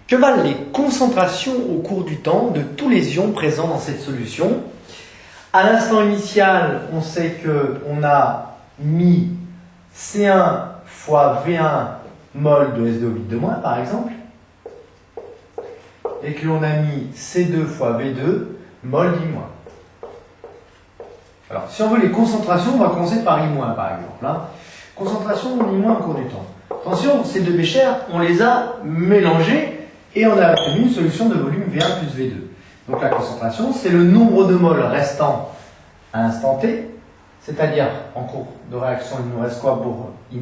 Que valent les concentrations au cours du temps de tous les ions présents dans cette solution? À l'instant initial, on sait qu'on a mis C1 fois V1 mol de SO8-, par exemple, et que l'on a mis C2 fois V2 mol d'I-. Alors, si on veut les concentrations, on va commencer par I-, par exemple. Hein. Concentration en I- au cours du temps. Attention, ces deux béchères, on les a mélangées et on a obtenu une solution de volume V1 plus V2. Donc la concentration, c'est le nombre de moles restant à l'instant T, c'est-à-dire en cours de réaction, il nous reste quoi pour I-?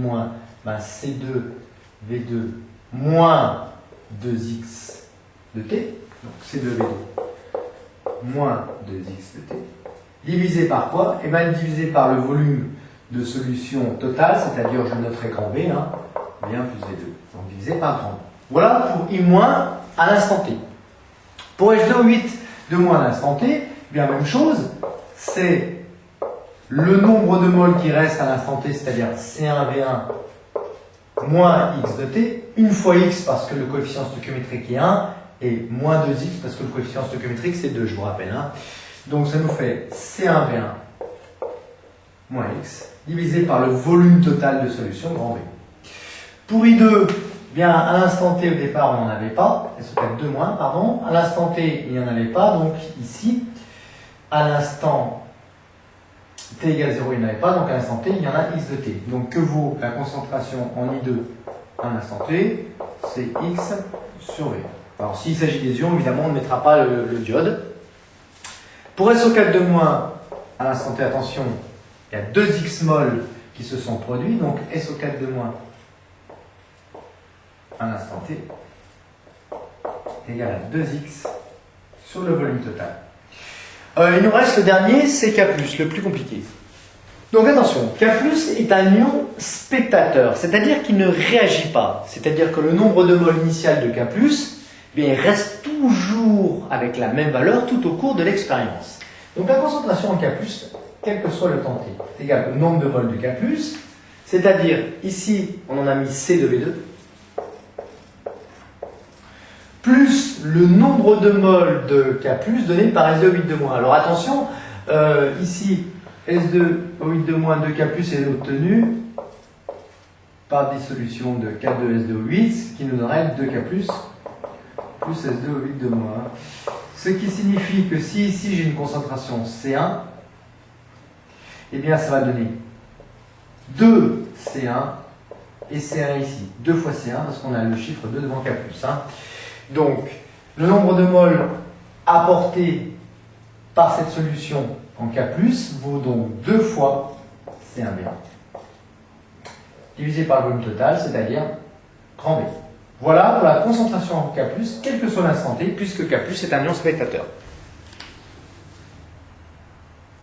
C2 V2 moins 2x de T, donc C2 V2 moins 2x de T, divisé par quoi? Et bien divisé par le volume de solution totale, c'est-à-dire je noterai grand V, hein, V1 plus V2, donc divisé par grand. Voilà pour I- à l'instant T. Pour H2O8 à l'instant T, bien même chose, c'est le nombre de moles qui reste à l'instant T, c'est-à-dire C1V1 moins x de T, une fois x parce que le coefficient stoichiométrique est 1, et moins 2x parce que le coefficient stoichiométrique c'est 2, je vous rappelle. Hein. Donc ça nous fait C1V1 moins x, divisé par le volume total de solution, grand V. Pour I2, bien, à l'instant T, au départ, on n'en avait pas. SO4 pardon. À l'instant T, il n'y en avait pas. Donc, ici, à l'instant T égale 0, il n'y en avait pas. Donc, à l'instant T, il y en a x de T. Donc, que vaut la concentration en I2 à l'instant T? C'est x sur V. Alors, s'il s'agit des ions, évidemment, on ne mettra pas le diode. Pour SO4 à l'instant T, attention, il y a 2x mol qui se sont produits. Donc, SO4 à l'instant T égale à 2x sur le volume total. Il nous reste le dernier, c'est K+, le plus compliqué. Donc attention, K+, est un ion spectateur, c'est-à-dire qu'il ne réagit pas. C'est-à-dire que le nombre de moles initial de K+, bien, il reste toujours avec la même valeur tout au cours de l'expérience. Donc la concentration en K+, quel que soit le temps T, est égal au nombre de moles de K+, c'est-à-dire ici, on en a mis C de V2, plus le nombre de moles de K+, donné par SO8-. Alors attention, ici, SO8-, 2K+, est obtenu par dissolution de K2SO8, ce qui nous donnerait 2K+, plus SO8-. Ce qui signifie que si ici j'ai une concentration C1, eh bien ça va donner 2 C1 et C1 ici, 2 fois C1 parce qu'on a le chiffre 2 devant K+. Hein. Donc, le nombre de moles apportés par cette solution en K+, vaut donc 2 fois C1V1, divisé par le volume total, c'est-à-dire grand V. Voilà pour la concentration en K+, quel que soit l'instant T, puisque K+, est un ion spectateur.